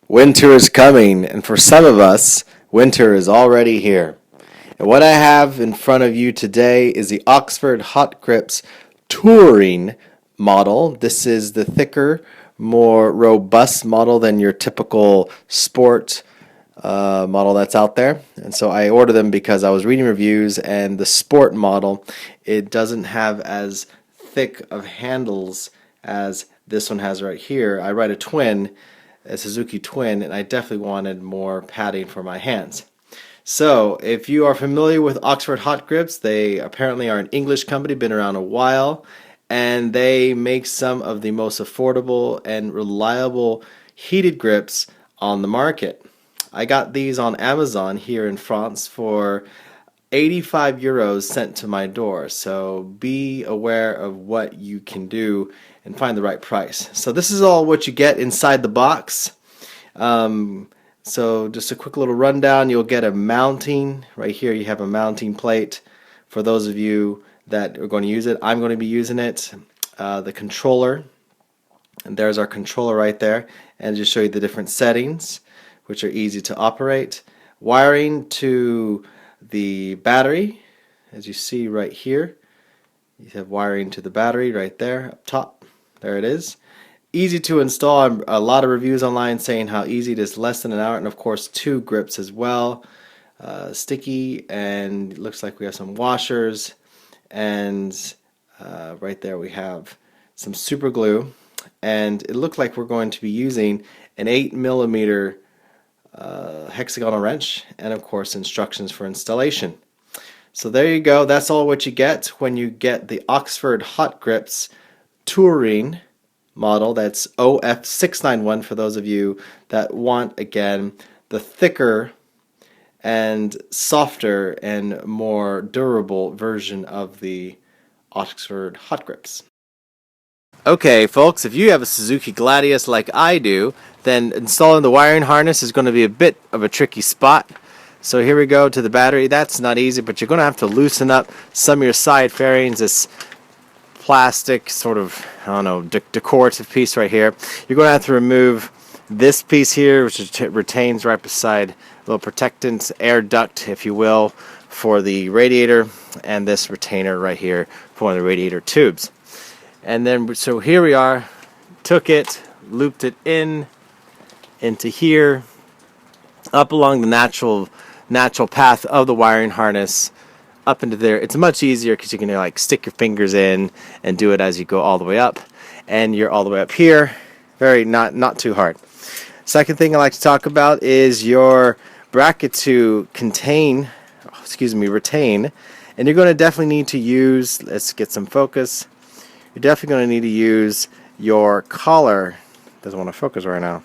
Winter is coming, and for some of us, winter is already here. And what I have in front of you today is the Oxford Hot Grips Touring model. This is the thicker, more robust model than your typical sport model that's out there. And so I ordered them because I was reading reviews, and the sport model, it doesn't have as thick of handles as this one has right here. I ride a Suzuki Twin, and I definitely wanted more padding for my hands. So, if you are familiar with Oxford Hot Grips, they apparently are an English company, been around a while, and they make some of the most affordable and reliable heated grips on the market. I got these on Amazon here in France for 85 euros sent to my door. So be aware of what you can do and find the right price. So this is all what you get inside the box. So just a quick little rundown. You'll get a mounting. Right here you have a mounting plate for those of you that are going to use it. I'm going to be using it. The controller. And there's our controller right there. And just show you the different settings, which are easy to operate. Wiring to the battery, as you see right here. You have wiring to the battery right there up top. There it is. Easy to install. A lot of reviews online saying how easy it is, less than an hour, and of course 2 grips as well. Sticky, and it looks like we have some washers, and right there we have some super glue, and it looked like we're going to be using an 8mm hexagonal wrench, and of course instructions for installation. So there you go. That's all what you get when you get the Oxford Hot Grips Touring model. That's OF691 for those of you that want, again, the thicker and softer and more durable version of the Oxford Hot Grips. Okay, folks, if you have a Suzuki Gladius like I do, then installing the wiring harness is going to be a bit of a tricky spot. So here we go to the battery. That's not easy, but you're going to have to loosen up some of your side fairings. This plastic sort of, I don't know, decorative piece right here. You're going to have to remove this piece here, which retains right beside a little protectant, air duct, if you will, for the radiator, and this retainer right here for one of the radiator tubes. And then, so here we are, took it, looped it into here, up along the natural path of the wiring harness, up into there. It's much easier because you can like stick your fingers in and do it as you go all the way up, and you're all the way up here. Very not too hard. Second thing I like to talk about is your bracket to retain, and you're going to definitely need to use, let's get some focus. You're definitely going to need to use your collar. Doesn't want to focus right now.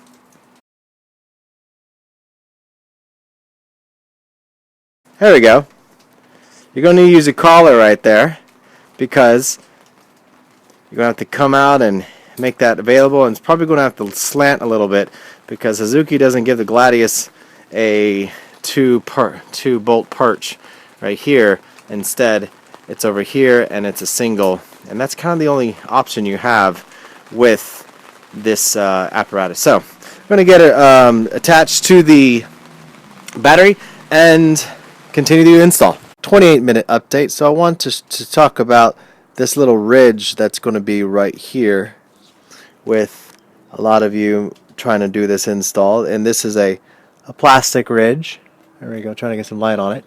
There we go. You're going to use a collar right there because you're going to have to come out and make that available, and it's probably going to have to slant a little bit because Suzuki doesn't give the Gladius a two bolt perch right here. Instead, it's over here and it's a single, and that's kind of the only option you have with this apparatus. So I'm going to get it attached to the battery and continue the install. 28-minute update. So I want to talk about this little ridge that's going to be right here with a lot of you trying to do this install, and this is a plastic ridge. There we go, trying to get some light on it.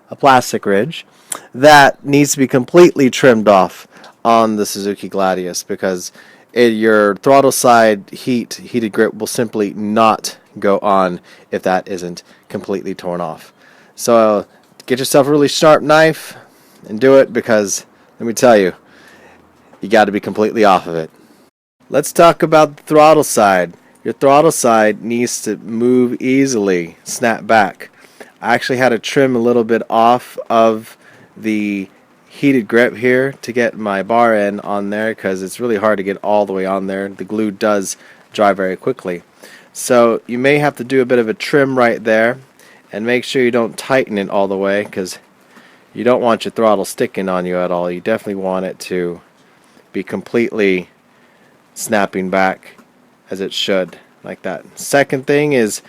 A plastic ridge that needs to be completely trimmed off on the Suzuki Gladius because your throttle side heated grip will simply not go on if that isn't completely torn off. So get yourself a really sharp knife and do it, because let me tell you, you got to be completely off of it. Let's talk about the throttle side. Your throttle side needs to move easily, snap back. I actually had to trim a little bit off of the heated grip here to get my bar end on there because it's really hard to get all the way on there. The glue does dry very quickly. So you may have to do a bit of a trim right there, and make sure you don't tighten it all the way because you don't want your throttle sticking on you at all. You definitely want it to be completely snapping back as it should. like that. Second thing is,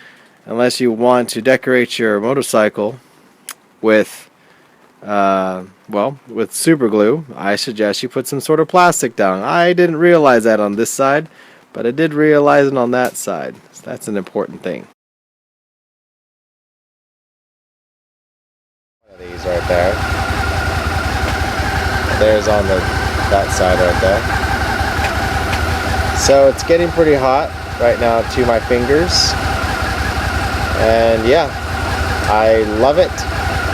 unless you want to decorate your motorcycle with well, with super glue, I suggest you put some sort of plastic down. I didn't realize that on this side, but I did realize it on that side. So that's an important thing. One of these right there. There's on that side right there. So it's getting pretty hot right now to my fingers. And yeah, I love it.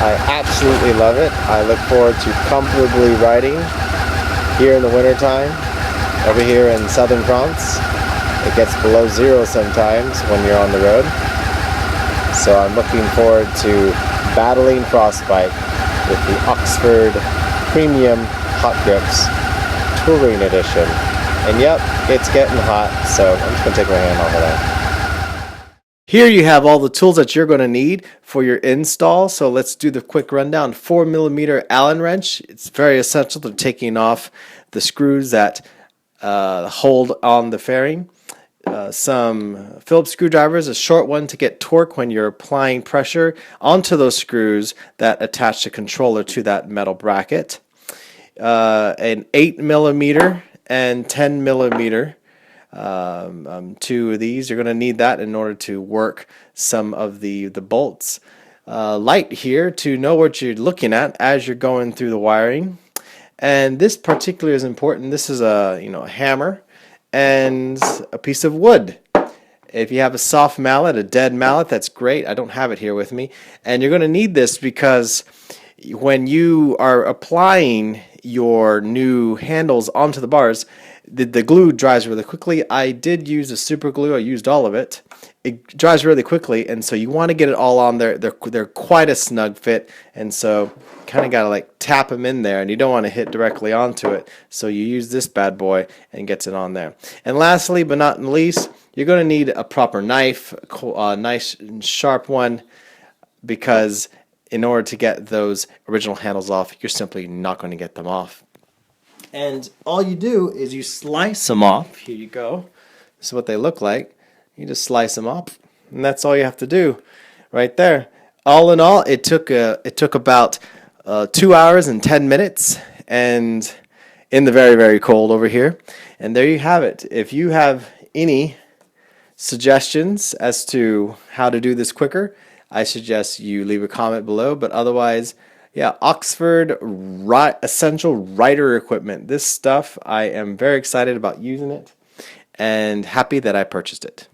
I absolutely love it. I look forward to comfortably riding here in the wintertime over here in southern France. It gets below zero sometimes when you're on the road. So I'm looking forward to battling frostbite with the Oxford Premium Hot Grips Touring Edition. And yep, it's getting hot, so I'm just going to take my hand off of that. Here you have all the tools that you're going to need for your install. So let's do the quick rundown. 4mm Allen wrench. It's very essential to taking off the screws that hold on the fairing. Some Phillips screwdrivers, a short one to get torque when you're applying pressure onto those screws that attach the controller to that metal bracket. An 8mm and 10mm. Two of these. You're going to need that in order to work some of the bolts. Light here to know what you're looking at as you're going through the wiring. And this particularly is important. This is a hammer and a piece of wood. If you have a soft mallet, a dead mallet, that's great. I don't have it here with me. And you're going to need this because when you are applying your new handles onto the bars, the glue dries really quickly. I did use a super glue. I used all of it. It dries really quickly, and so you want to get it all on there. They're quite a snug fit, and so kind of got to like tap them in there, and you don't want to hit directly onto it. So you use this bad boy and gets it on there. And lastly, but not least, you're going to need a proper knife, a nice sharp one, because in order to get those original handles off, you're simply not going to get them off. And all you do is you slice them off. Here you go. This is what they look like. You just slice them off, and that's all you have to do, right there. All in all, it took about 2 hours and 10 minutes, and in the very, very cold over here. And there you have it. If you have any suggestions as to how to do this quicker, I suggest you leave a comment below. But otherwise, yeah, Oxford Essential Rider Equipment. This stuff, I am very excited about using it and happy that I purchased it.